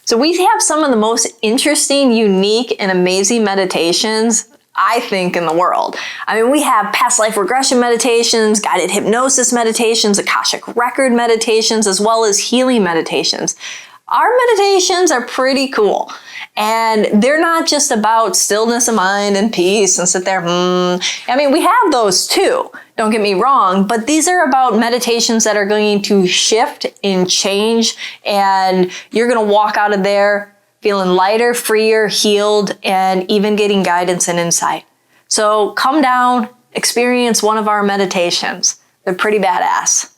So we have some of the most interesting, unique, and amazing meditations, I think, in the world. I mean, we have past life regression meditations, guided hypnosis meditations, Akashic record meditations, as well as healing meditations. Our meditations are pretty cool. And they're not just about stillness of mind and peace and sit there, I mean, we have those too, don't get me wrong, but these are about meditations that are going to shift and change, and you're going to walk out of there feeling lighter, freer, healed, and even getting guidance and insight. So come down, experience one of our meditations. They're pretty badass.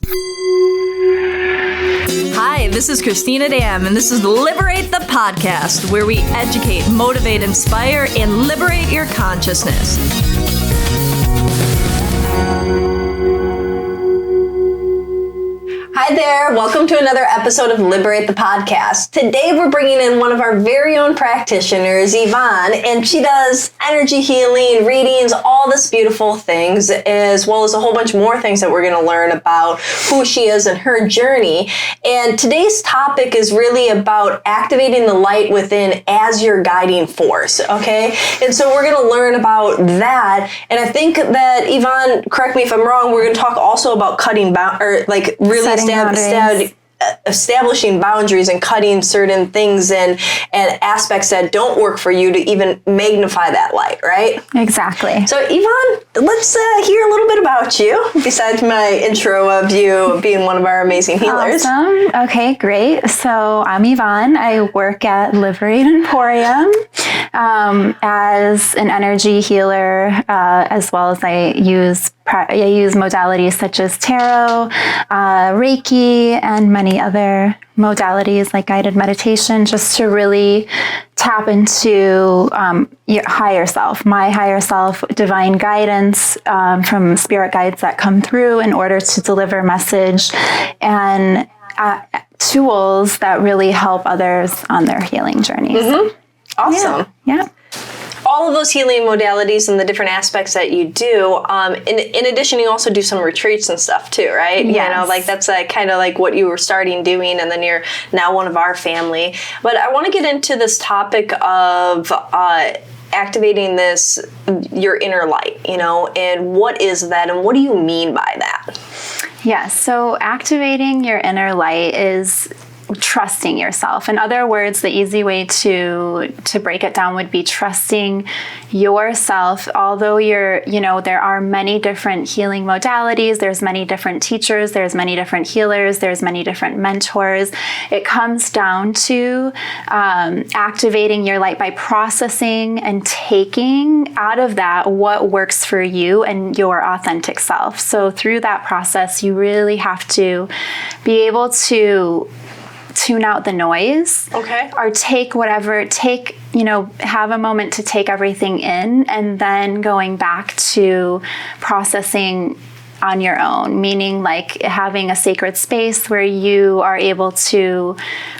Hi, this is Cristina Dam, and this is Liberate the podcast, where we educate, motivate, inspire, and liberate your consciousness. Hi there, welcome to another episode of Liberate the podcast. Today we're bringing in one of our very own practitioners, Yvonne, and she does energy healing, readings, all this beautiful things, as well as a whole bunch more things that we're going to learn about who she is and her journey. And today's topic is really about activating the light within as your guiding force, okay? And so we're going to learn about that. And I think that, Yvonne, correct me if I'm wrong, we're going to talk also about cutting establishing boundaries and cutting certain things and aspects that don't work for you to even magnify that light, right? Exactly. So Yvonne, let's hear a little bit about you, besides my intro of you being one of our amazing healers. Awesome. Okay, great. So I'm Yvonne. I work at Liberate Emporium as an energy healer, as well as I use modalities such as tarot, Reiki, and many other modalities like guided meditation, just to really tap into your higher self, my higher self, divine guidance from spirit guides that come through in order to deliver message and tools that really help others on their healing journeys. Mm-hmm. Awesome. Yeah. All of those healing modalities and the different aspects that you do. In addition, you also do some retreats and stuff too, right? Yes. You know, like that's kind of like what you were starting doing, and then you're now one of our family. But I want to get into this topic of activating your inner light, you know, and what is that, and what do you mean by that? Yeah, so activating your inner light is trusting yourself. In other words, the easy way to break it down would be trusting yourself. Although there are many different healing modalities, there's many different teachers, there's many different healers, there's many different mentors. It comes down to activating your light by processing and taking out of that what works for you and your authentic self. So through that process, you really have to be able to tune out the noise. Okay. Or have a moment to take everything in, and then going back to processing on your own, meaning like having a sacred space where you are able to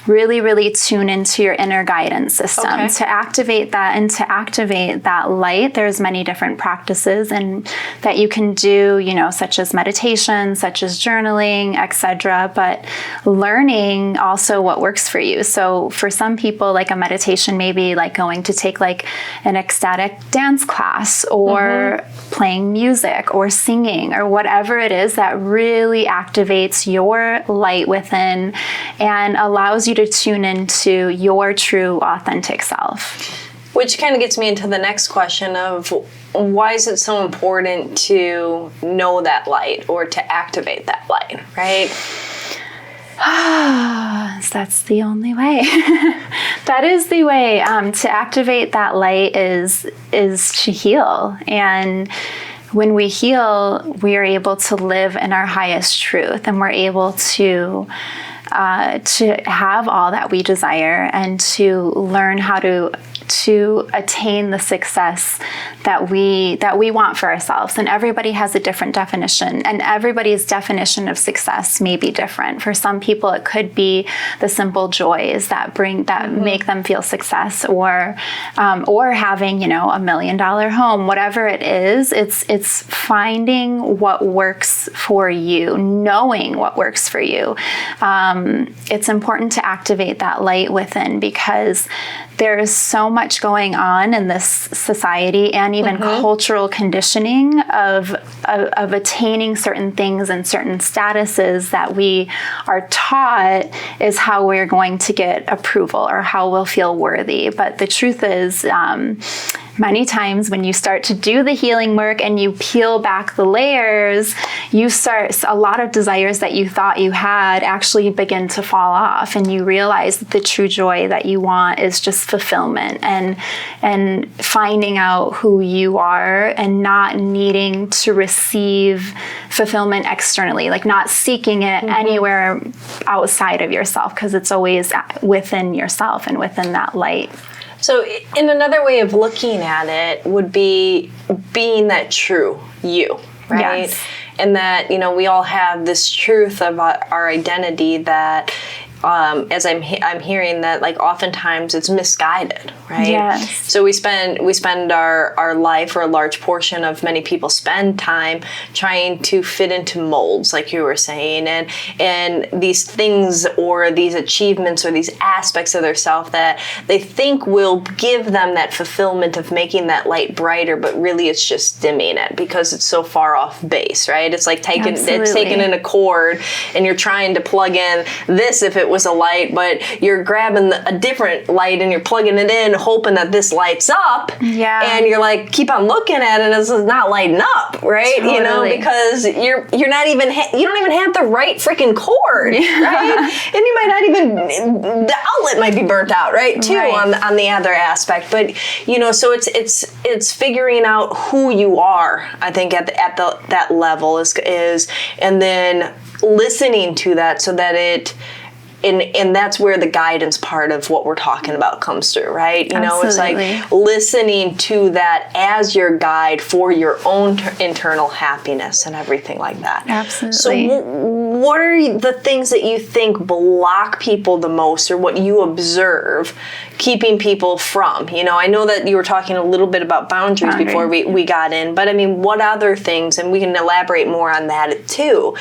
really, really tune into your inner guidance system. Okay. To activate that and to activate that light, there's many different practices and that you can do, such as meditation, such as journaling, etc. But learning also what works for you. So for some people, like a meditation may be like going to take like an ecstatic dance class or playing music or singing or whatever it is that really activates your light within and allows you to tune into your true authentic self. Which kind of gets me into the next question of why is it so important to know that light or to activate that light, right? That's the only way. That is the way. To activate that light is to heal. And when we heal, we are able to live in our highest truth, and we're able to have all that we desire and to learn how to to attain the success that we want for ourselves. And everybody has a different definition, and everybody's definition of success may be different. For some people, it could be the simple joys that make them feel success, or having, you know, $1 million home, whatever it is. It's finding what works for you, knowing what works for you. It's important to activate that light within, because there is so much going on in this society and even cultural conditioning of attaining certain things and certain statuses that we are taught is how we're going to get approval or how we'll feel worthy. But the truth is, many times when you start to do the healing work and you peel back the layers, a lot of desires that you thought you had actually begin to fall off, and you realize that the true joy that you want is just fulfillment and finding out who you are and not needing to receive fulfillment externally, like not seeking it anywhere outside of yourself, because it's always within yourself and within that light. So in another way of looking at it would be being that true you, right? Yes. And that, you know, we all have this truth of our identity that, as I'm hearing that, like, oftentimes it's misguided, right? Yes. So we spend our life, or a large portion of many people spend time trying to fit into molds, like you were saying, and these things or these achievements or these aspects of their self that they think will give them that fulfillment of making that light brighter, but really it's just dimming it because it's so far off base, right? It's like taking in a cord and you're trying to plug in this if it was a light, but you're grabbing a different light and you're plugging it in, hoping that this lights up. Yeah. And you're like, keep on looking at it, and it's not lighting up, right? Totally. You know, because you're not even you don't even have the right freaking cord, right? And you might not even, the outlet might be burnt out, right? Too, Right. on the other aspect. But you know, so it's figuring out who you are. I think at that level is, and then listening to that so that it. And that's where the guidance part of what we're talking about comes through, right? You know, Absolutely. it's like listening to that as your guide for your own internal happiness and everything like that. Absolutely. So what are the things that you think block people the most, or what you observe keeping people from? You know, I know that you were talking a little bit about boundaries before we got in, but I mean, what other things, and we can elaborate more on that too,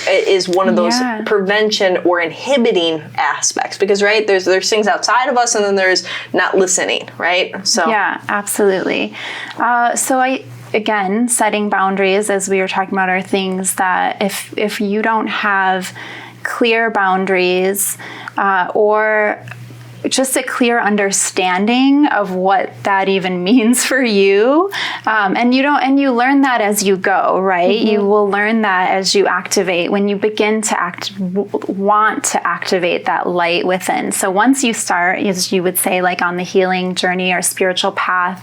is one of those prevention or inhibiting aspects, because right, there's things outside of us, and then there's not listening, right? So yeah, absolutely. Again, setting boundaries, as we were talking about, are things that if you don't have clear boundaries, or just a clear understanding of what that even means for you, and you learn that as you go, right? You will learn that as you activate, when you begin to want to activate that light within. So once you start, as you would say, like on the healing journey or spiritual path,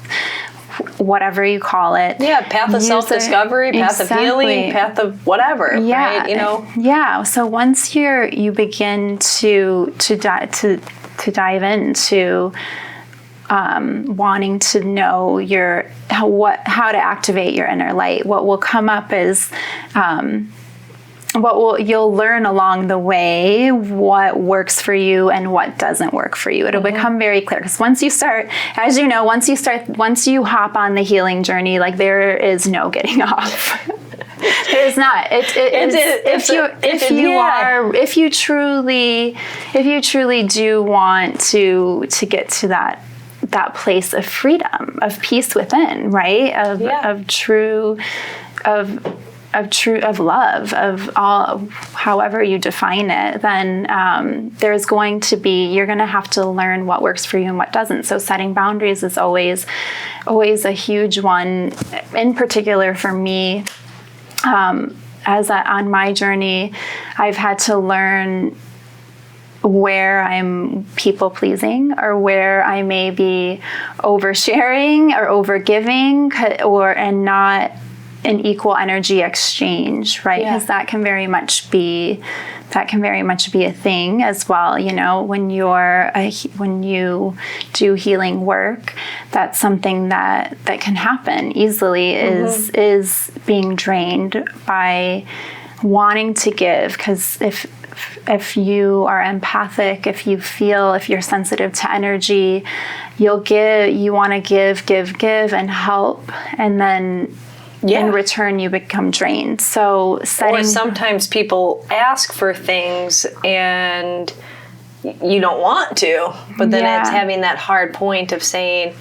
whatever you call it. Yeah, path of self-discovery, path of healing, path of whatever, right? You know? Yeah, so once you begin to dive into wanting to know how to activate your inner light, what will come up is you'll learn along the way what works for you and what doesn't work for you. It'll become very clear, because once you start, as you know, once you hop on the healing journey, like, there is no getting off. There's not. If you truly do want to get to that place of freedom, of peace within, right? Of love, of all, however you define it, then you're going to have to learn what works for you and what doesn't. So setting boundaries is always a huge one, in particular for me. On my journey, I've had to learn where I'm people pleasing, or where I may be oversharing or overgiving, and an equal energy exchange, right? Because that can very much be a thing as well. You know, when you do healing work, that's something that can happen easily, is being drained by wanting to give. Because if you are empathic, if you're sensitive to energy, you want to give and help, and then in return you become drained. So or sometimes people ask for things and you don't want to, but then it's having that hard point of saying,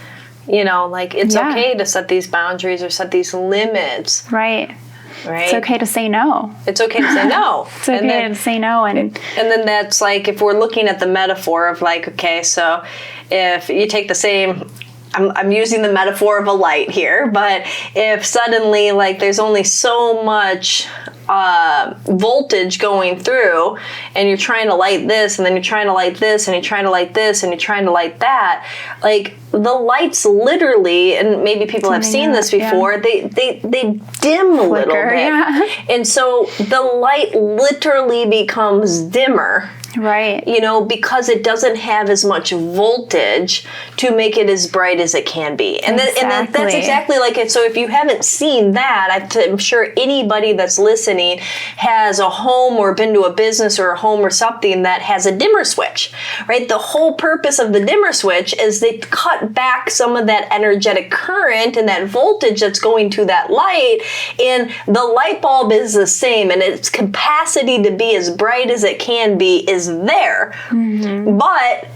you know, like, it's okay to set these boundaries or set these limits. Right. It's okay to say no. It's okay to say no. It's okay to say no. And then that's like, if we're looking at the metaphor of like, okay, so if you take the same, I'm using the metaphor of a light here, but if suddenly like there's only so much voltage going through, and you're trying to light this, and then you're trying to light this, and you're trying to light this, and you're trying to light that, like the lights literally, and maybe people have seen this before, they dim a little bit. And so the light literally becomes dimmer. Right. You know, because it doesn't have as much voltage to make it as bright as it can be. And that's exactly like it. So if you haven't seen that, I'm sure anybody that's listening has a home or been to a business or a home or something that has a dimmer switch, right? The whole purpose of the dimmer switch is they cut back some of that energetic current and that voltage that's going to that light. And the light bulb is the same, and its capacity to be as bright as it can be is there. But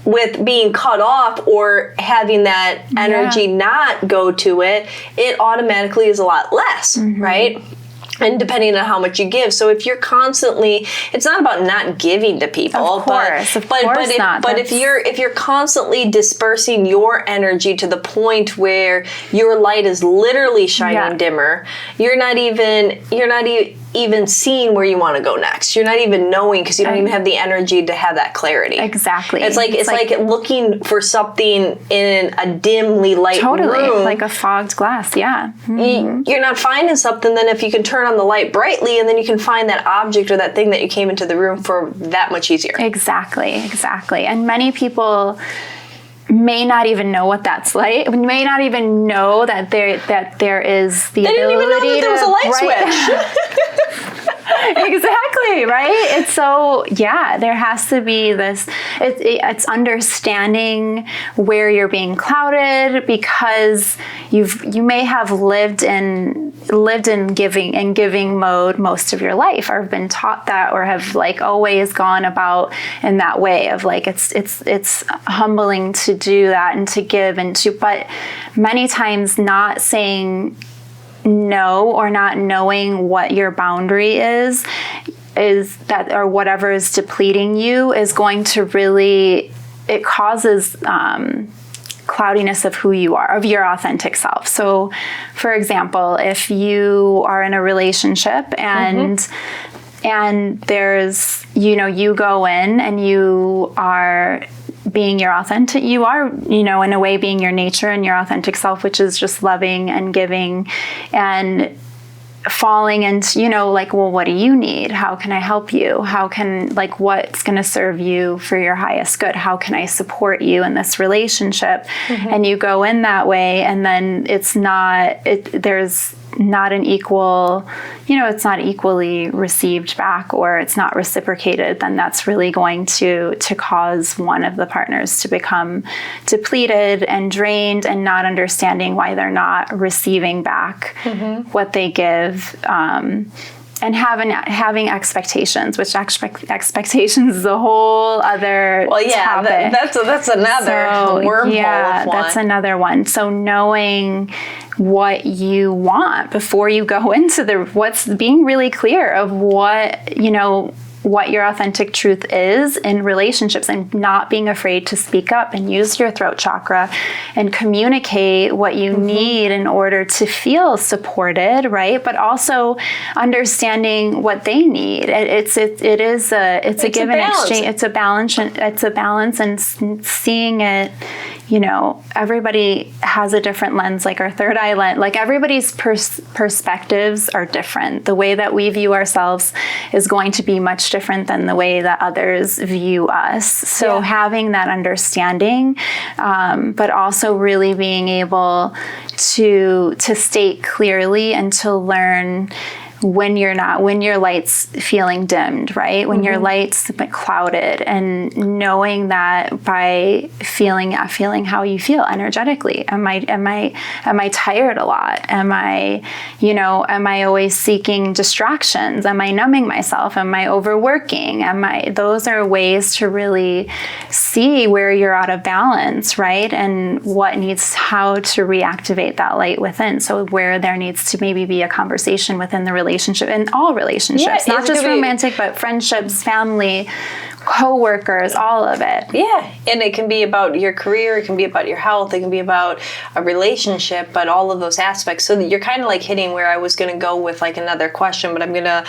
with being cut off or having that energy not go to it, it automatically is a lot less, right? And depending on how much you give. So if you're constantly, it's not about not giving to people, but if you're constantly dispersing your energy to the point where your light is literally shining dimmer, you're not even seeing where you want to go next. You're not even knowing, because you don't even have the energy to have that clarity. Exactly. It's like looking for something in a dimly lit room. Like a fogged glass. Yeah. You're not finding something. Then if you can turn on the light brightly, and then you can find that object or that thing that you came into the room for that much easier. Exactly. And many people may not even know what that's like. May not even know that there is the ability to... They didn't even know that there was a light switch. Exactly, right? It's so, there has to be this, it's understanding where you're being clouded, because you may have lived in giving mode most of your life, or have been taught that, or have like always gone about in that way of like, it's humbling to do that and to give but many times not saying no, or not knowing what your boundary is that, or whatever is depleting you, is going to really, it causes cloudiness of who you are, of your authentic self. So for example, if you are in a relationship and there's, you go in and you are being your authentic, you are, in a way being your nature and your authentic self, which is just loving and giving, and falling into, like, well, what do you need? How can I help you? How can, like, what's going to serve you for your highest good? How can I support you in this relationship? And you go in that way, and then there's not an equal, it's not equally received back, or it's not reciprocated, then that's really going to cause one of the partners to become depleted and drained, and not understanding why they're not receiving back what they give. And having expectations, which expectations is a whole other topic. That's another wormhole. Yeah, that's another one. So knowing what you want before you go into being really clear of what your authentic truth is in relationships, and not being afraid to speak up and use your throat chakra and communicate what you need in order to feel supported, right? But also understanding what they need. It's a give and exchange. It's a balance, and seeing it everybody has a different lens, like our third eye lens, like everybody's perspectives are different. The way that we view ourselves is going to be much different than the way that others view us. So having that understanding, but also really being able to state clearly and to learn when your light's feeling dimmed, right? When your light's clouded, and knowing that by feeling how you feel energetically. Am I tired a lot? Am I always seeking distractions? Am I numbing myself? Am I overworking? Those are ways to really see where you're out of balance, right? And how to reactivate that light within. So where there needs to maybe be a conversation within the relationship, in all relationships, not just romantic, but friendships, family, co-workers, all of it. Yeah, and it can be about your career, it can be about your health, it can be about a relationship, but all of those aspects. So you're kind of like hitting where I was going to go with like another question, but I'm going to,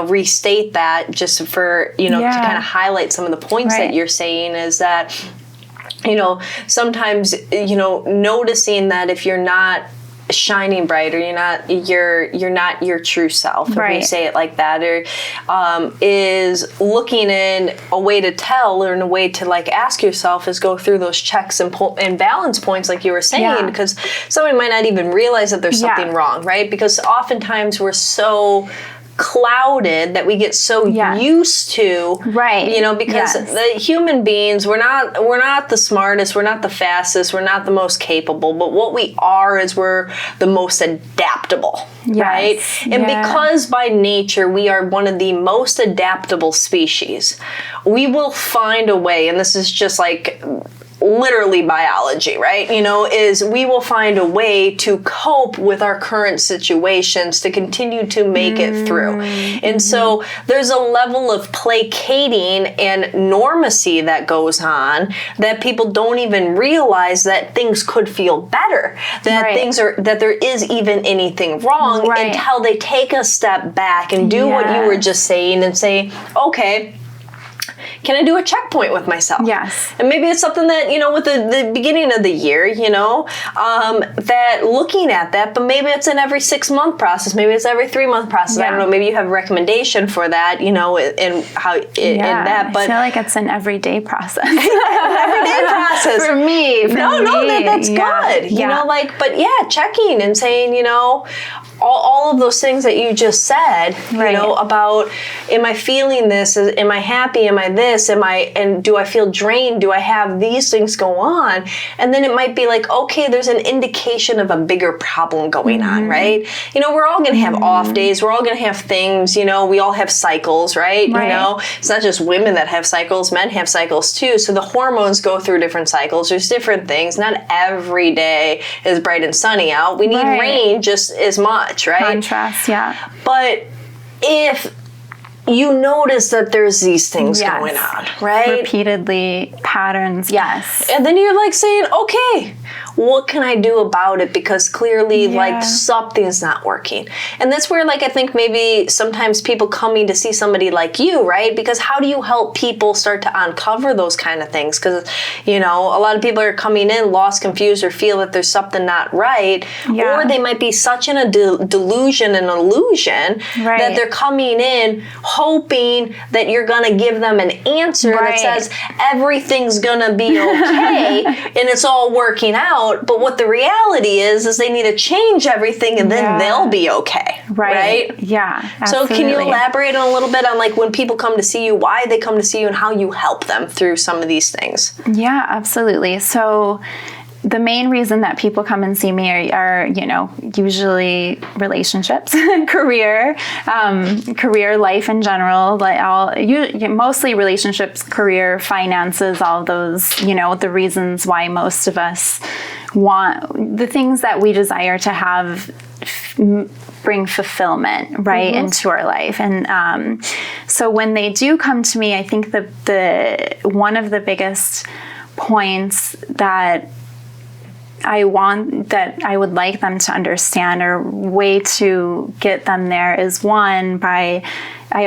restate that just for, to kind of highlight some of the points that you're saying, is that, sometimes, noticing that if you're not shining bright, or you're not your true self, if we say it like that, or is looking in a way to tell, or in a way to like ask yourself, is go through those checks and balance points, like you were saying, because somebody might not even realize that there's something wrong, right? Because oftentimes we're so clouded that we get so used to, because the human beings, we're not the smartest, we're not the fastest, we're not the most capable, but what we are is we're the most adaptable, right? And because by nature we are one of the most adaptable species, we will find a way, and this is just like literally biology, right? Is we will find a way to cope with our current situations, to continue to make it through. And so there's a level of placating and normacy that goes on that people don't even realize that things could feel better, that there is even anything wrong, until they take a step back and do what you were just saying and say, okay, can I do a checkpoint with myself? Yes. And maybe it's something that, with the beginning of the year, that looking at that, but maybe it's an every 6-month process. Maybe it's every 3-month process. I don't know. Maybe you have a recommendation for that, and how in that. But I feel like it's an everyday process. Everyday process. For me. That's good. But checking and saying, all of those things that you just said, about, am I feeling this? Am I happy? Am I this? And do I feel drained? Do I have these things go on? And then it might be like, okay, there's an indication of a bigger problem going on, right? We're all going to have off days. We're all going to have things, we all have cycles, right? It's not just women that have cycles, men have cycles too. So the hormones go through different cycles. There's different things. Not every day is bright and sunny out. We need rain just as much, right? Contrast, But if you notice that there's these things going on, right? Repeatedly, patterns, And then you're like saying, okay, what can I do about it? Because clearly, something's not working. And that's where, I think maybe sometimes people coming to see somebody like you, right? Because how do you help people start to uncover those kind of things? Because, a lot of people are coming in lost, confused, or feel that there's something not right. Or they might be such in a delusion and illusion that they're coming in hoping that you're going to give them an answer that says everything's going to be okay and it's all working out. But what the reality is they need to change everything, and then they'll be okay. Right? Yeah. Absolutely. So can you elaborate on a little bit on when people come to see you, why they come to see you, and how you help them through some of these things? Yeah, absolutely. So the main reason that people come and see me are usually relationships, career, life in general, mostly relationships, career, finances, all those, the reasons why most of us want the things that we desire to have bring fulfillment into our life. And so when they do come to me, I think the one of the biggest points that I would like them to understand, or way to get them there, is one, I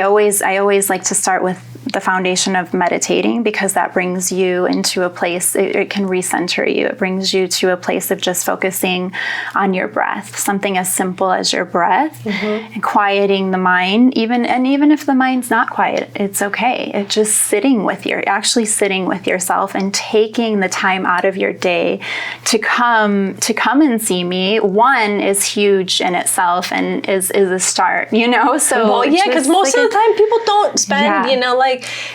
always like to start with the foundation of meditating, because that brings you into a place, it can recenter you. It brings you to a place of just focusing on your breath, something as simple as your breath, and quieting the mind. Even if the mind's not quiet, it's okay. It's just sitting with yourself and taking the time out of your day to come and see me, one, is huge in itself and is a start, So well, yeah, because most of the time people don't spend, and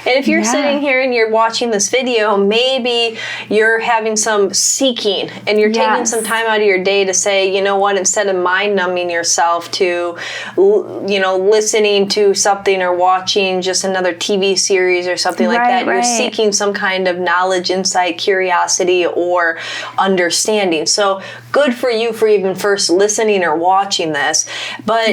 if you're sitting here and you're watching this video, maybe you're having some seeking and you're taking some time out of your day to say, you know what, instead of mind numbing yourself to, listening to something or watching just another TV series or something like that, you're seeking some kind of knowledge, insight, curiosity, or understanding. So good for you for even first listening or watching this. But,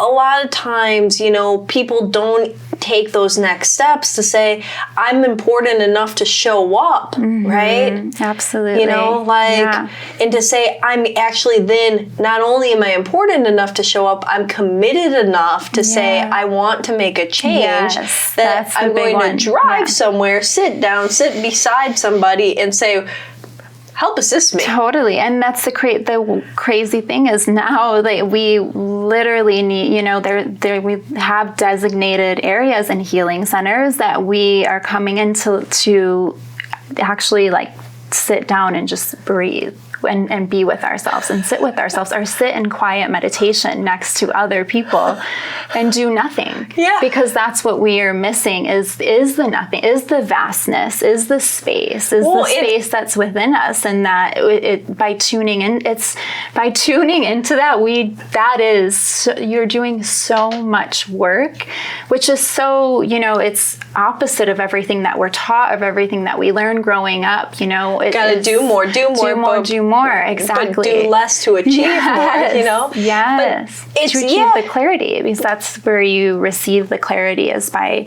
a lot of times, people don't take those next steps to say, I'm important enough to show up, right? Absolutely. And to say, I'm actually then, not only am I important enough to show up, I'm committed enough to say, I want to make a change, that I'm going to drive somewhere, sit down, sit beside somebody and say, help assist me. Totally. And that's the crazy thing is now that we literally need, we have designated areas and healing centers that we are coming into to actually sit down and just breathe. And be with ourselves and sit with ourselves, or sit in quiet meditation next to other people and do nothing. Yeah. Because that's what we are missing is the nothing, is the vastness, is the space, is the space that's within us. And that by tuning into that, you're doing so much work, which is so, it's opposite of everything that we're taught, of everything that we learn growing up. Gotta do more. More, exactly. But do less to achieve more, Yes. But to achieve the clarity, because that's where you receive the clarity is by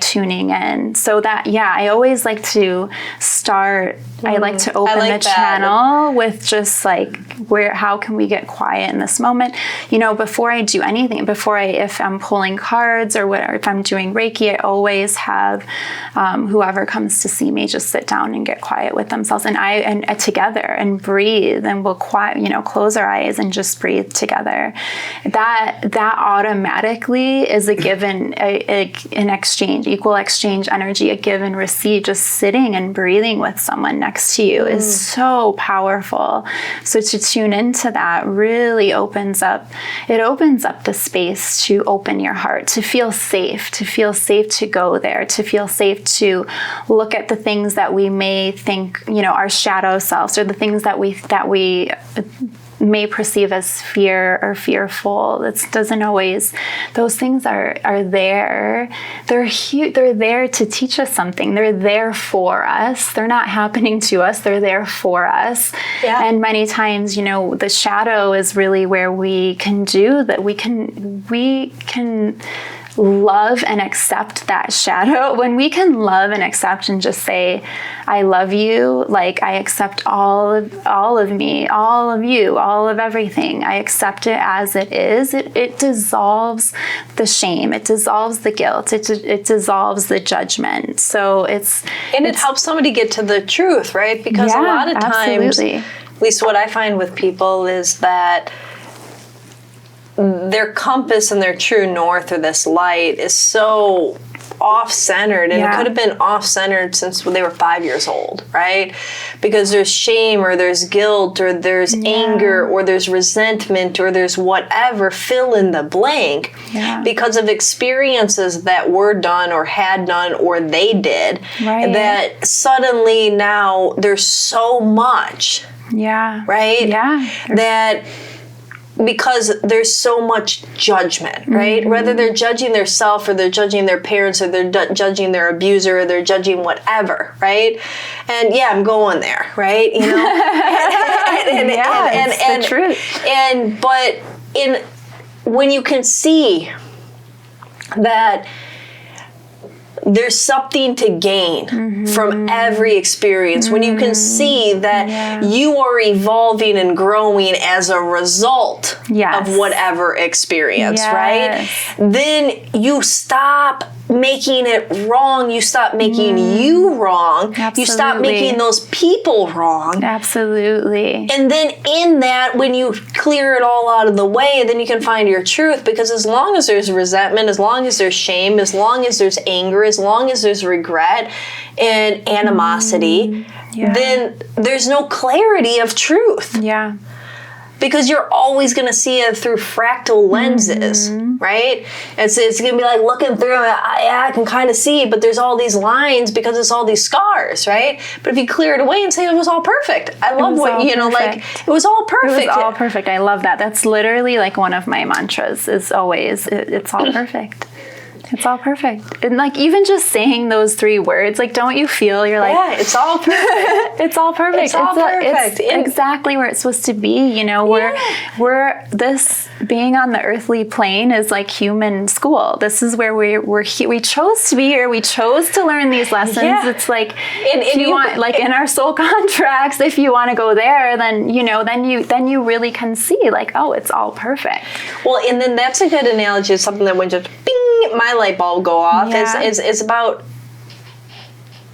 tuning in. So that, I always like to start, I like to open the channel with just how can we get quiet in this moment? Before I do anything, if I'm pulling cards or whatever, if I'm doing Reiki, I always have whoever comes to see me just sit down and get quiet with themselves and together and breathe, and we'll close our eyes and just breathe together. That automatically is a given, an exchange, equal exchange energy, a give and receive. Just sitting and breathing with someone next to you is so powerful. So to tune into that really opens up the space to open your heart, to feel safe to go there, to feel safe to look at the things that we may think, our shadow selves, or the things that we may perceive as fear or fearful. It doesn't always, those things are there. They're there to teach us something. They're there for us. They're not happening to us. They're there for us. Yeah. And many times, the shadow is really where we can do that. We can love and accept that shadow. When we can love and accept and just say, I love you, I accept all of me, all of you, all of everything. I accept it as it is. It dissolves the shame. It dissolves the guilt. It dissolves the judgment. So it helps somebody get to the truth, right? Because a lot of times, at least what I find with people is that their compass and their true north, or this light, is so off-centered, and it could have been off-centered since they were 5 years old, right? Because there's shame, or there's guilt, or there's anger, or there's resentment, or there's whatever, fill in the blank, because of experiences that were done or had done or they did, that suddenly now there's so much, right? That because there's so much judgment, right? Whether they're judging their self, or they're judging their parents, or they're judging their abuser, or they're judging whatever, right? And I'm going there, right? It's the truth. But when you can see that there's something to gain from every experience, when you can see that you are evolving and growing as a result of whatever experience, right? Then you stop making it wrong. You stop making you wrong. Absolutely. You stop making those people wrong. Absolutely. And then in that, when you clear it all out of the way, then you can find your truth. Because as long as there's resentment, as long as there's shame, as long as there's anger, as long as there's regret and animosity, then there's no clarity of truth. Yeah. Because you're always going to see it through fractal lenses, right? It's going to be like looking through it, I can kind of see, but there's all these lines because it's all these scars, right? But if you clear it away and say it was all perfect, I love what, you know, like, it was all perfect. It was all perfect. I love that. That's literally like one of my mantras is always, it's all perfect. It's all perfect. And like even just saying those 3 words, like don't you feel you're like, yeah, it's all perfect. it's all perfect. It's all perfect. It's exactly where it's supposed to be. You know, we're this being on the earthly plane is like human school. This is where we chose to be here. We chose to learn these lessons. Yeah. It's like if you want, like in our soul contracts, if you want to go there, then you know, then you really can see like, oh, it's all perfect. Well, and then that's a good analogy of something that went just bing, my light bulb go off is about,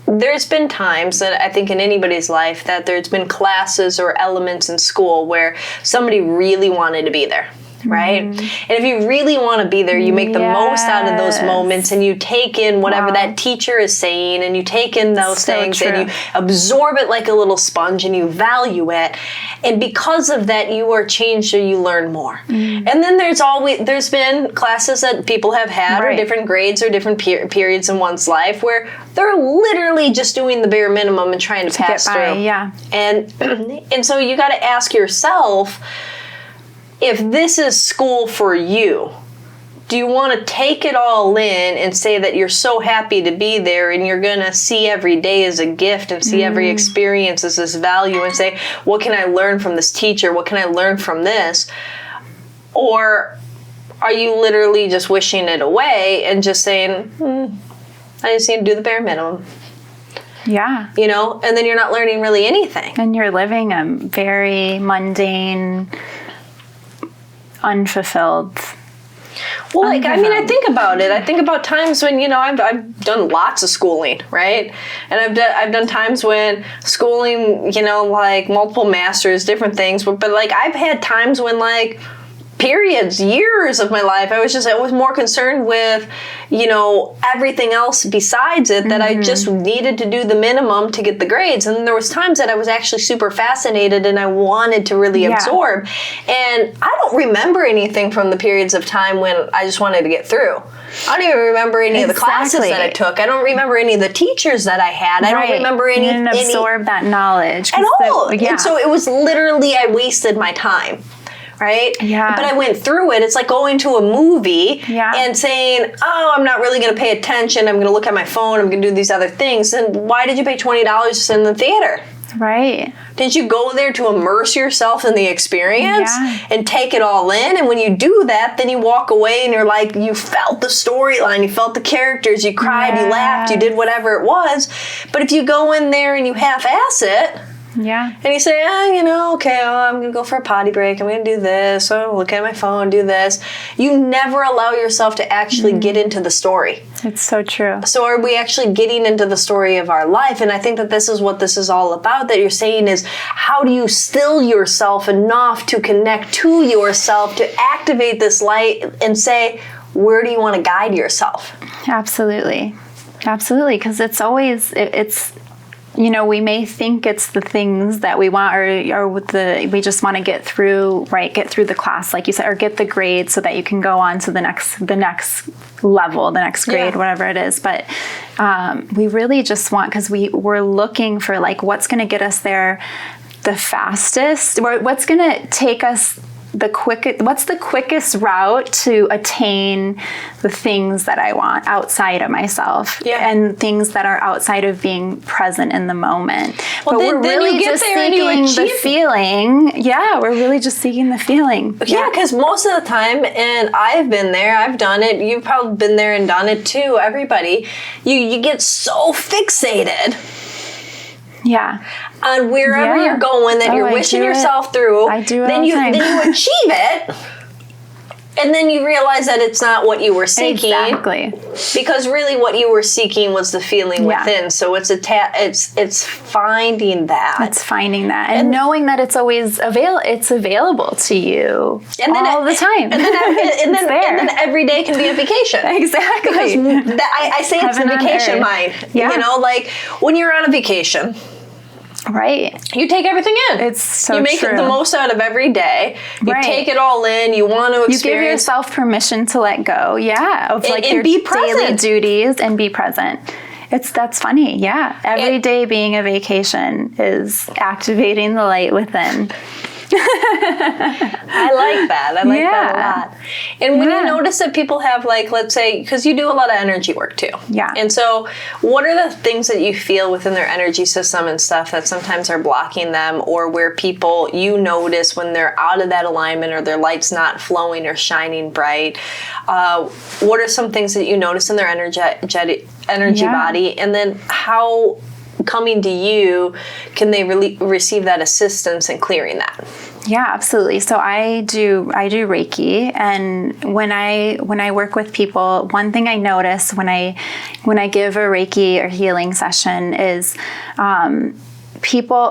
there's been times that I think in anybody's life that there's been classes or elements in school where somebody really wanted to be there. Right? And if you really want to be there, you make the most out of those moments and you take in whatever that teacher is saying and you take in those things and you absorb it like a little sponge and you value it. And because of that, you are changed or you learn more. And then there's been classes that people have had or different grades or different periods in one's life where they're literally just doing the bare minimum and trying to pass through. Yeah. And so you got to ask yourself, if this is school for you, do you want to take it all in and say that you're so happy to be there and you're going to see every day as a gift and see every experience as this value and say, what can I learn from this teacher? What can I learn from this? Or are you literally just wishing it away and just saying, I just need to do the bare minimum? Yeah. You know, and then you're not learning really anything. And you're living a very mundane, unfulfilled. Well, like, I mean, I think about it. I think about times when, you know, I've done lots of schooling, right? And I've done times when schooling, you know, like multiple masters, different things. But like, I've had times when, like, periods, years of my life, I was more concerned with, you know, everything else besides it, that I just needed to do the minimum to get the grades. And there was times that I was actually super fascinated and I wanted to really absorb. And I don't remember anything from the periods of time when I just wanted to get through. I don't even remember any of the classes that I took. I don't remember any of the teachers that I had. I don't remember any. You didn't absorb that knowledge. At all. And so it was literally, I wasted my time. Right? Yeah. But I went through it. It's like going to a movie and saying, oh, I'm not really going to pay attention. I'm going to look at my phone. I'm going to do these other things. And why did you pay $20 to sit in the theater? Right. Didn't you go there to immerse yourself in the experience and take it all in? And when you do that, then you walk away and you're like, you felt the storyline, you felt the characters, you cried, you laughed, you did whatever it was. But if you go in there and you half-ass it, and you say, you know, okay, I'm going to go for a potty break. I'm going to do this. Oh, look at my phone, do this. You never allow yourself to actually get into the story. It's so true. So are we actually getting into the story of our life? And I think that this is what this is all about, that you're saying is, how do you still yourself enough to connect to yourself, to activate this light and say, where do you want to guide yourself? Absolutely. Absolutely. Because it's always, it's, you know, we may think it's the things that we want, or with we just want to get through the class, like you said, or get the grade so that you can go on to the next level, the next grade, whatever it is. But we really just want, because we're looking for like what's going to get us there the fastest, or what's going to take us what's the quickest route to attain the things that I want outside of myself and things that are outside of being present in the moment. Well, but we're really just seeking the feeling. Yeah, we're really just seeking the feeling. Yeah, because most of the time, and I've been there, I've done it, you've probably been there and done it too, everybody, you get so fixated on wherever you're going that you're wishing yourself through. I do it then all the time. Then you achieve it, And then you realize that it's not what you were seeking. Exactly. Because really what you were seeking was the feeling within. So it's finding that. It's finding that. And knowing that it's always available to you all the time. And then every day can be a vacation. Exactly. Because I say it's the vacation mind. Yeah. You know, like when you're on a vacation, right. you take everything in. It's so You make true. the most out of every day. You take it all in. You want to experience. You give yourself permission to let go. Yeah. Of like and your be present. daily duties and be present. That's funny. Yeah. Every day being a vacation is activating the light within. I like that. I like that a lot. And when you notice that people have, like, let's say, because you do a lot of energy work too. Yeah. And so what are the things that you feel within their energy system and stuff that sometimes are blocking them, or where people, you notice when they're out of that alignment or their light's not flowing or shining bright? What are some things that you notice in their energy body? And then how, coming to you, can they really receive that assistance in clearing that? Yeah, absolutely. So I do Reiki, and when I work with people, one thing I notice when I give a Reiki or healing session is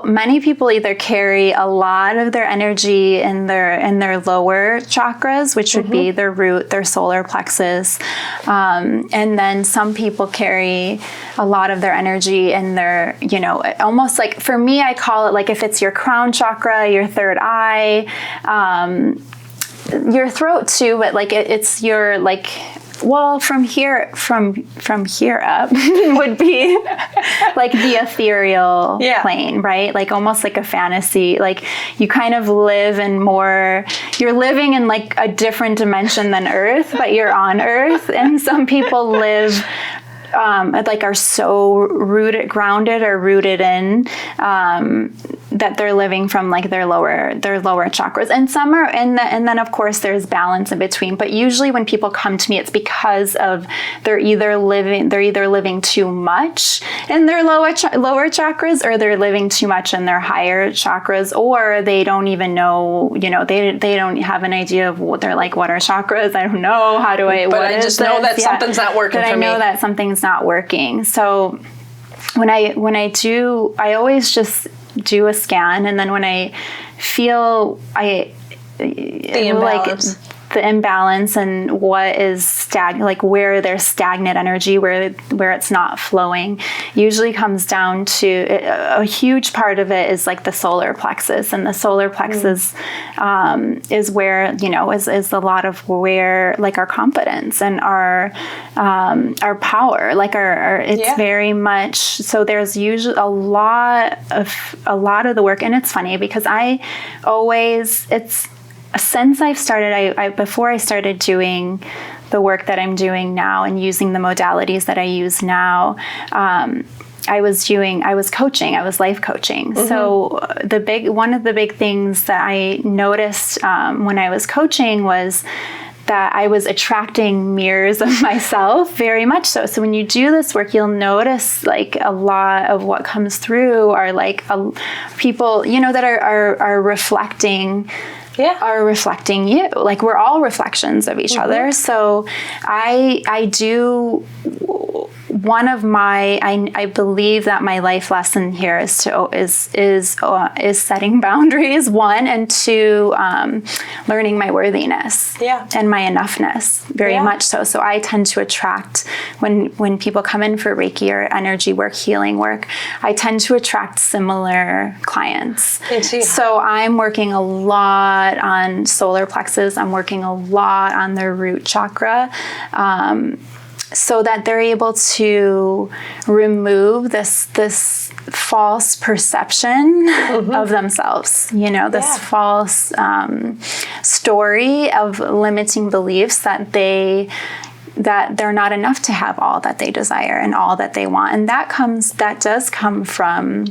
many people either carry a lot of their energy in their lower chakras, which would be their root, their solar plexus, and then some people carry a lot of their energy in their, almost like, for me, I call it like, if it's your crown chakra, your third eye, your throat too, but like it's your, like, well, from here up would be like the ethereal plane, right? Like almost like a fantasy. Like you kind of you're living in like a different dimension than Earth, but you're on Earth. And some people live like are so grounded or rooted in that they're living from like their lower chakras, and some are and then of course there's balance in between. But usually when people come to me, it's because of they're either living too much in their lower chakras, or they're living too much in their higher chakras, or they don't even know, they don't have an idea of what they're like. What are chakras? I don't know. How do I? But I just know that something's not working for me. I know that something's not working. So when I always just do a scan, and then when I feel the imbalance and what is like where there's stagnant energy, where it's not flowing, usually comes down to a huge part of it is like the solar plexus, and the solar plexus is where is a lot of where like our confidence and our power, like our it's very much so. There's usually a lot of the work, and it's funny because since I've started, before I started doing the work that I'm doing now and using the modalities that I use now, I was coaching. I was life coaching. So one of the big things that I noticed when I was coaching was that I was attracting mirrors of myself very much so. So when you do this work, you'll notice like a lot of what comes through are like people, that are reflecting. Are reflecting you. Like we're all reflections of each other. So I do. I believe that my life lesson here is setting boundaries, 1, and 2, learning my worthiness and my enoughness very much so. So I tend to attract, when people come in for Reiki or energy work, healing work, I tend to attract similar clients. So I'm working a lot on solar plexus. I'm working a lot on their root chakra. So that they're able to remove this false perception of themselves, this false story of limiting beliefs that they're not enough to have all that they desire and all that they want. And that does come from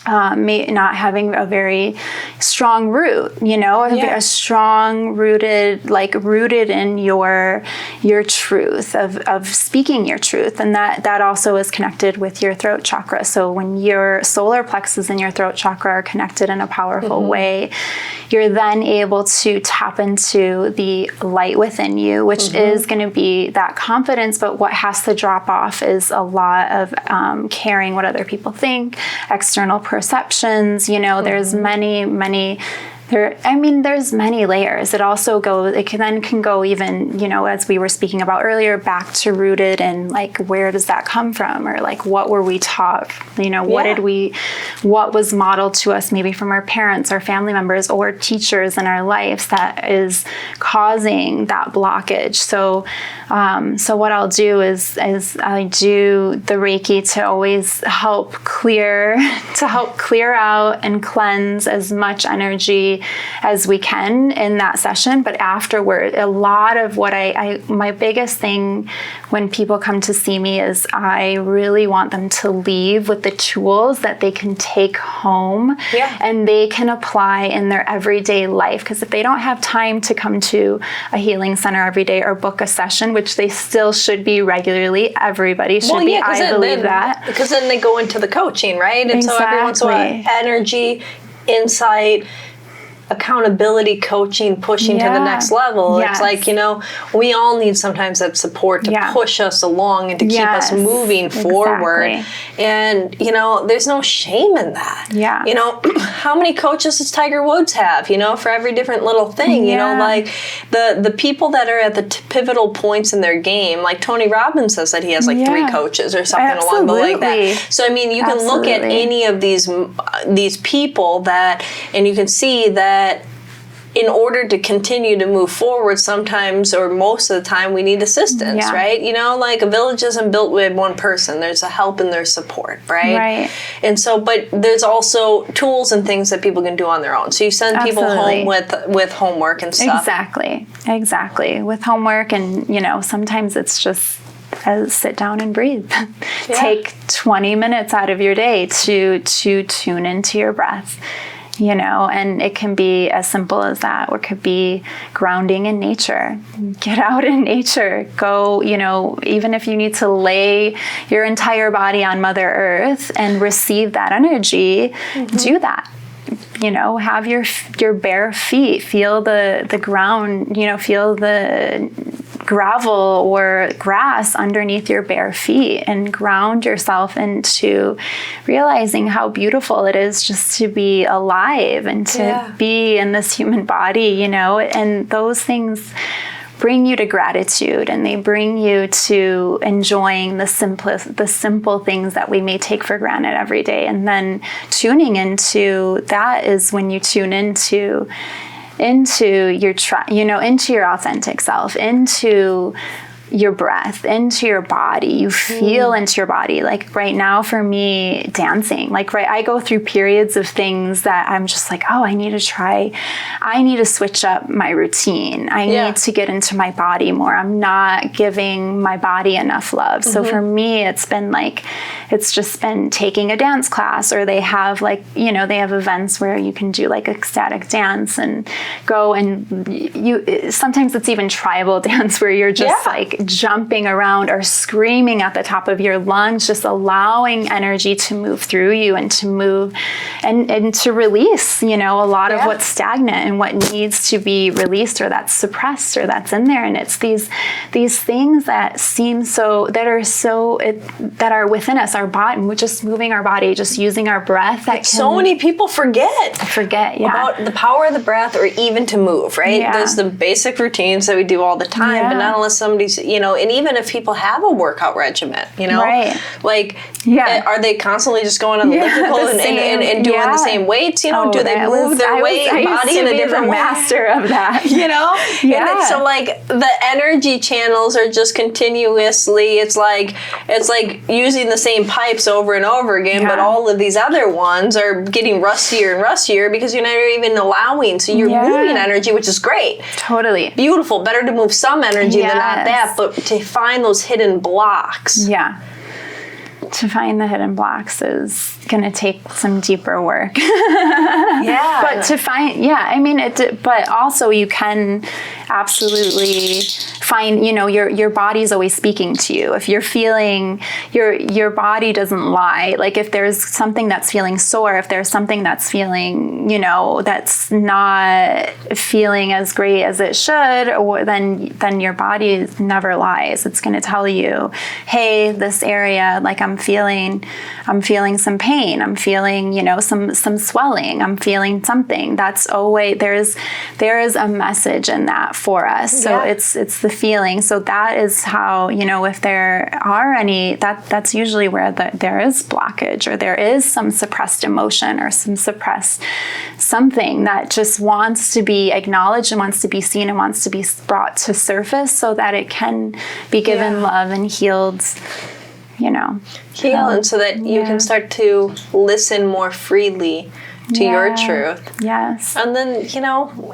not having a very strong root, a strong rooted in your truth of speaking your truth. And that also is connected with your throat chakra. So when your solar plexus and your throat chakra are connected in a powerful way, you're then able to tap into the light within you, which is going to be that confidence. But what has to drop off is a lot of caring what other people think, external perceptions. There's there's many layers. It can go even, as we were speaking about earlier, back to rooted and where does that come from? Or what were we taught? What was modeled to us maybe from our parents, our family members, or teachers in our lives that is causing that blockage. So what I'll do is I do the Reiki to always help clear out and cleanse as much energy as we can in that session. But afterward, a lot of what my biggest thing when people come to see me is I really want them to leave with the tools that they can take home and they can apply in their everyday life. Because if they don't have time to come to a healing center every day or book a session, which they still should be regularly, everybody should be, I believe that. Because then they go into the coaching, right? And so everyone's energy, insight, accountability coaching, pushing to the next level. Yes. It's we all need sometimes that support to push us along and to keep us moving forward. And, there's no shame in that. Yeah. How many coaches does Tiger Woods have, for every different little thing, the people that are at the pivotal points in their game, like Tony Robbins says that he has 3 coaches or something along the like that. So, you can look at any of these people and you can see that in order to continue to move forward, sometimes or most of the time we need assistance, right? A village isn't built with one person. There's a help and there's support, right? And so, but there's also tools and things that people can do on their own. So you send people home with homework and stuff. Exactly. With homework and, sometimes it's just sit down and breathe. Take 20 minutes out of your day to tune into your breath. And it can be as simple as that, or it could be grounding in nature. Get out in nature. Go, even if you need to lay your entire body on Mother Earth and receive that energy, do that. Have your bare feet, feel the ground, feel the gravel or grass underneath your bare feet, and ground yourself into realizing how beautiful it is just to be alive and to be in this human body, and those things bring you to gratitude, and they bring you to enjoying the simple things that we may take for granted every day. And then tuning into that is when you tune into your into your authentic self, into your breath, into your body. You feel into your body. Right now for me, dancing, I go through periods of things that I'm just I need to switch up my routine. I need to get into my body more. I'm not giving my body enough love. So for me, it's just been taking a dance class, or they have they have events where you can do ecstatic dance and go, and sometimes it's even tribal dance where you're just jumping around or screaming at the top of your lungs, just allowing energy to move through you and to move and to release, a lot of what's stagnant and what needs to be released, or that's suppressed, or that's in there. And it's these things that seem that are within us, our body, just moving our body, just using our breath. So many people forget about the power of the breath, or even to move, right? There's the basic routines that we do all the time, but not unless somebody's, and even if people have a workout regimen, are they constantly just going on the elliptical and doing the same weights? Do they move their body in a different way? Master of that. And so the energy channels are just continuously, it's like using the same pipes over and over again, but all of these other ones are getting rustier and rustier because you're not even allowing. So you're moving energy, which is great. Totally. Beautiful. Better to move some energy than not that, but to find those hidden blocks. the hidden blocks is going to take some deeper work. Yeah. But to find, I mean, but also you can absolutely find, your body's always speaking to you. If you're feeling, your body doesn't lie. Like if there's something that's feeling sore, if there's something that's feeling, that's not feeling as great as it should, or then your body never lies. It's going to tell you, hey, this area, like I'm feeling some pain. I'm feeling, some swelling. I'm feeling something. That's always, there is a message in that for us. So it's the feeling. So that is how, if there are any, that's usually where there is blockage, or there is some suppressed emotion, or some suppressed something that just wants to be acknowledged and wants to be seen and wants to be brought to surface so that it can be given love and healed, and so that you can start to listen more freely to your truth. Yes. And then,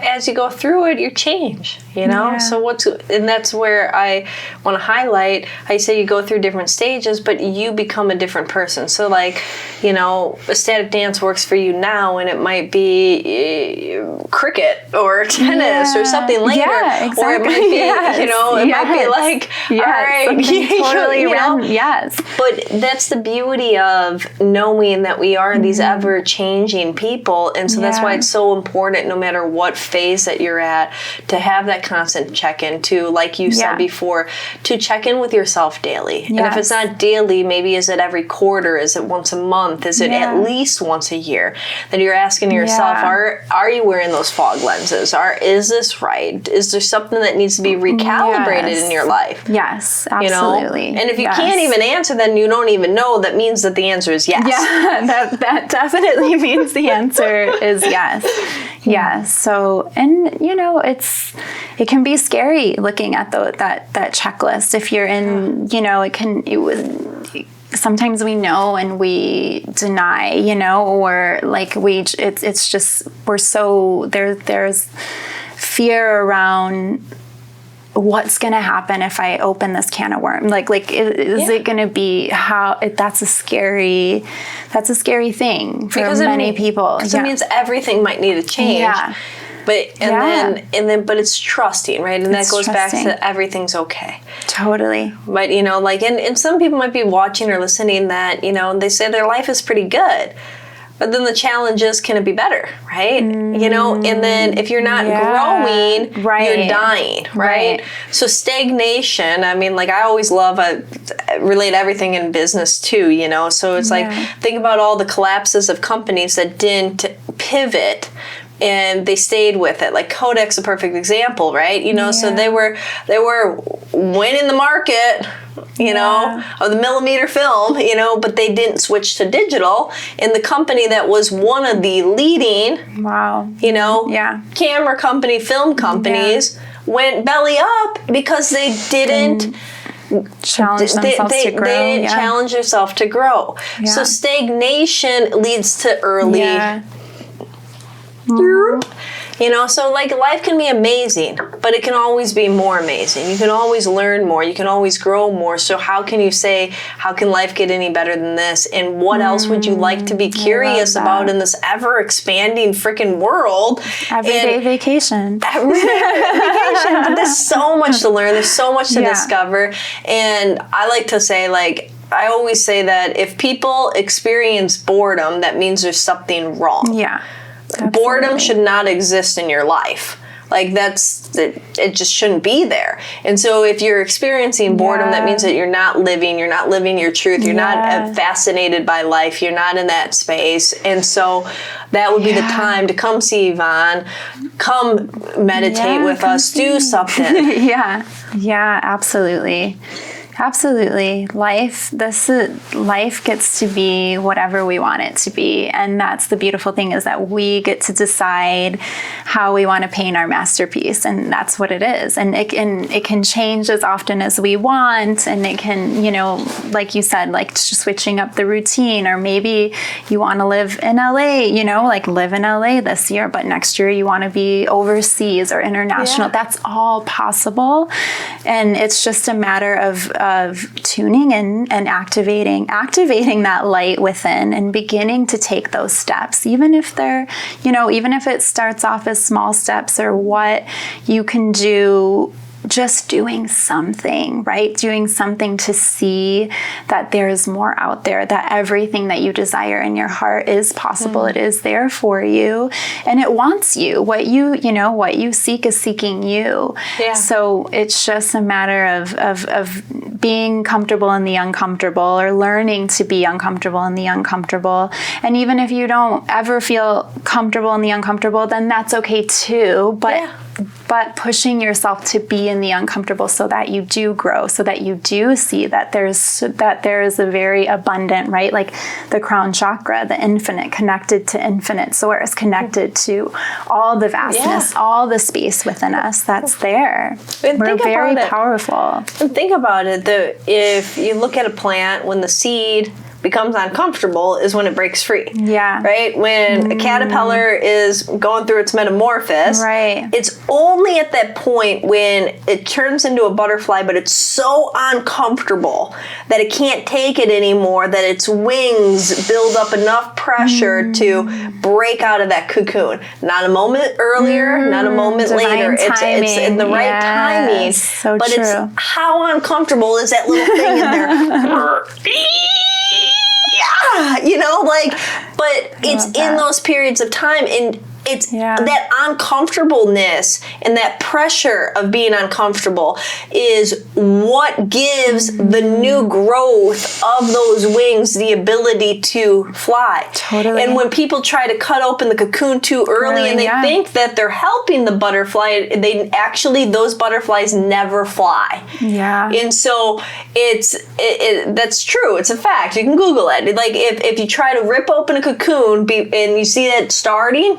as you go through it, you change, So and that's where I want to highlight how you say you go through different stages, but you become a different person. So like, ecstatic dance works for you now, and it might be cricket or tennis or something later. Yeah, exactly. Or it might be, it might be like, all right, totally yes. But that's the beauty of knowing that we are these ever-changing people, and so that's why it's so important, no matter what phase that you're at, to have that constant check-in, to, like you said before, to check in with yourself daily. And if it's not daily, maybe is it every quarter? Is it once a month? Is it at least once a year? Then you're asking yourself, are you wearing those fog lenses? Is this right? Is there something that needs to be recalibrated in your life? Yes, absolutely. And if you can't even answer, then you don't even know. That means that the answer is yes. Yeah, that definitely means the answer is yes. Yes. So, and it can be scary looking at that checklist. If you're in, sometimes we know and we deny, or like it's just, we're so there's fear around what's going to happen if I open this can of worms? Like, is it going to be that's a scary thing for many people. Because it means everything might need to change. Yeah. But but it's trusting, right? And that goes back to everything's okay. Totally. But and some people might be watching or listening that, they say their life is pretty good. But then the challenge is, can it be better, right? And then if you're not growing, you're dying, right? So stagnation, I mean, like I always love, relate everything in business too, So it's like, think about all the collapses of companies that didn't pivot and they stayed with it. Like Kodak's a perfect example, right? So they were winning the market, of the millimeter film, but they didn't switch to digital. And the company that was one of the leading, camera company, film companies went belly up because they didn't challenge themselves to grow. They didn't challenge themselves to grow. Yeah. So stagnation leads to early. So like life can be amazing, but it can always be more amazing. You can always learn more. You can always grow more. So how can you say, how can life get any better than this? And what else would you like to be curious about in this ever expanding freaking world? Everyday vacation. But there's so much to learn. There's so much to discover. And I like to say, like, I always say that if people experience boredom, that means there's something wrong. Yeah. Absolutely. Boredom should not exist in your life. Like it just shouldn't be there. And so if you're experiencing boredom, that means that you're not living your truth. You're not fascinated by life. You're not in that space. And so that would be the time to come see Yvonne, come meditate with us, do something. Yeah, absolutely. Absolutely. Life gets to be whatever we want it to be. And that's the beautiful thing, is that we get to decide how we want to paint our masterpiece. And that's what it is. And it can change as often as we want. And it can, like you said, like just switching up the routine, or maybe you want to live in LA, like live in LA this year, but next year you want to be overseas or international. That's all possible. And it's just a matter of of tuning in and activating that light within and beginning to take those steps, even if they're, even if it starts off as small steps, or what you can do, just doing something, right? Doing something to see that there is more out there, that everything that you desire in your heart is possible. It is there for you, and it wants you. What you seek is seeking you. Yeah. So it's just a matter of being comfortable in the uncomfortable, or learning to be uncomfortable in the uncomfortable. And even if you don't ever feel comfortable in the uncomfortable, then that's okay too. But pushing yourself to be in the uncomfortable so that you do grow, so that you do see that there is a very abundant, right? Like the crown chakra, the infinite, connected to infinite source, connected to all the vastness, all the space within us that's there. We're very powerful. And think about it. If you look at a plant, when the seed becomes uncomfortable is when it breaks free. Yeah. Right? When a caterpillar is going through its metamorphosis, right, it's only at that point when it turns into a butterfly, but it's so uncomfortable that it can't take it anymore, that its wings build up enough pressure to break out of that cocoon. Not a moment earlier, not a moment later. It's in the right timing. So but true. It's how uncomfortable is that little thing in there? But it's in those periods of time, and it's that uncomfortableness and that pressure of being uncomfortable is what gives the new growth of those wings the ability to fly. Totally. And when people try to cut open the cocoon too early and they think that they're helping the butterfly, those butterflies never fly. Yeah. And so that's true. It's a fact. You can Google it. Like if you try to rip open a cocoon and you see it starting,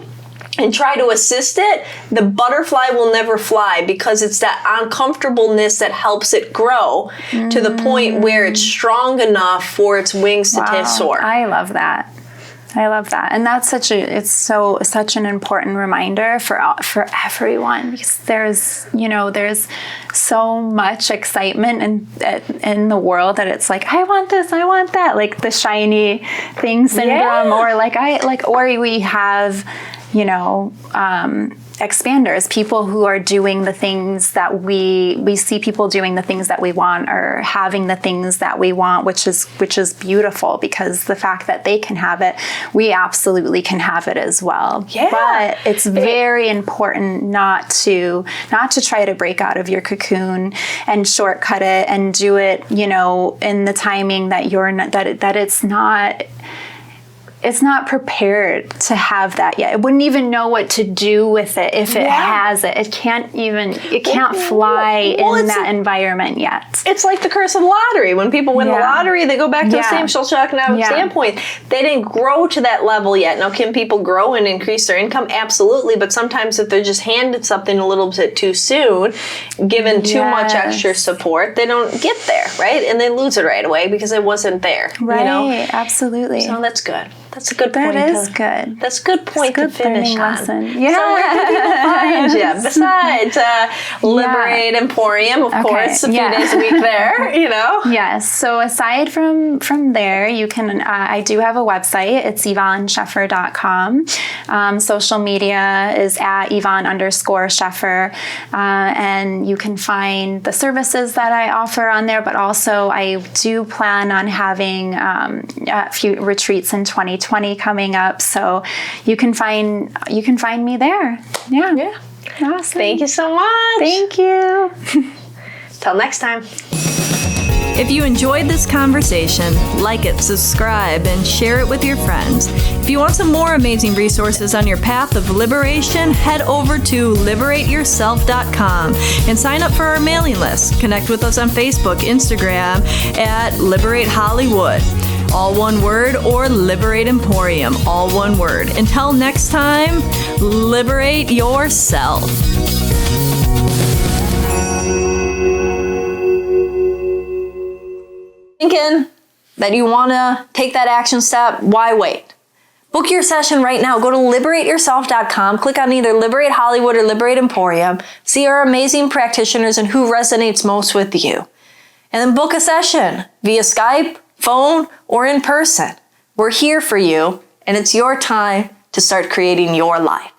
and try to assist it, the butterfly will never fly, because it's that uncomfortableness that helps it grow to the point where it's strong enough for its wings to soar. I love that. And that's such an important reminder for everyone, because there's so much excitement in the world that it's like, I want this, I want that, like the shiny thing syndrome, or we have expanders, people who are doing the things that we see people doing the things that we want, or having the things that we want, which is beautiful, because the fact that they can have it, we absolutely can have it as well. Yeah. But it's very important not to try to break out of your cocoon and shortcut it and do it, in the timing that you're not, that it's not prepared to have that yet. It wouldn't even know what to do with it if it has it. It can't fly in that environment yet. It's like the curse of the lottery. When people win the lottery, they go back to the same socioeconomic standpoint. They didn't grow to that level yet. Now, can people grow and increase their income? Absolutely. But sometimes if they're just handed something a little bit too soon, given too much extra support, they don't get there, right? And they lose it right away because it wasn't there. Right, absolutely. So that's good. That's a good point. That is good. That's a good point to finish on. Lesson. Yeah. So where can people find you? Besides Liberate Emporium, of course, a few days a week there, Yes. So aside from there, you can, I do have a website. It's YvonneSzefer.com. Social media is at Yvonne_Szefer. And you can find the services that I offer on there, but also I do plan on having a few retreats in 2020 coming up, so you can find me there. Yeah. Awesome. Thank you so much. Thank you. Till next time. If you enjoyed this conversation, like it, subscribe, and share it with your friends. If you want some more amazing resources on your path of liberation, head over to liberateyourself.com and sign up for our mailing list. Connect with us on Facebook, Instagram at Liberate Hollywood, all one word, or Liberate Emporium, all one word. Until next time, liberate yourself. Thinking that you want to take that action step, why wait? Book your session right now. Go to liberateyourself.com, click on either Liberate Hollywood or Liberate Emporium, see our amazing practitioners and who resonates most with you. and then book a session via Skype, phone, or in person. We're here for you, and it's your time to start creating your life.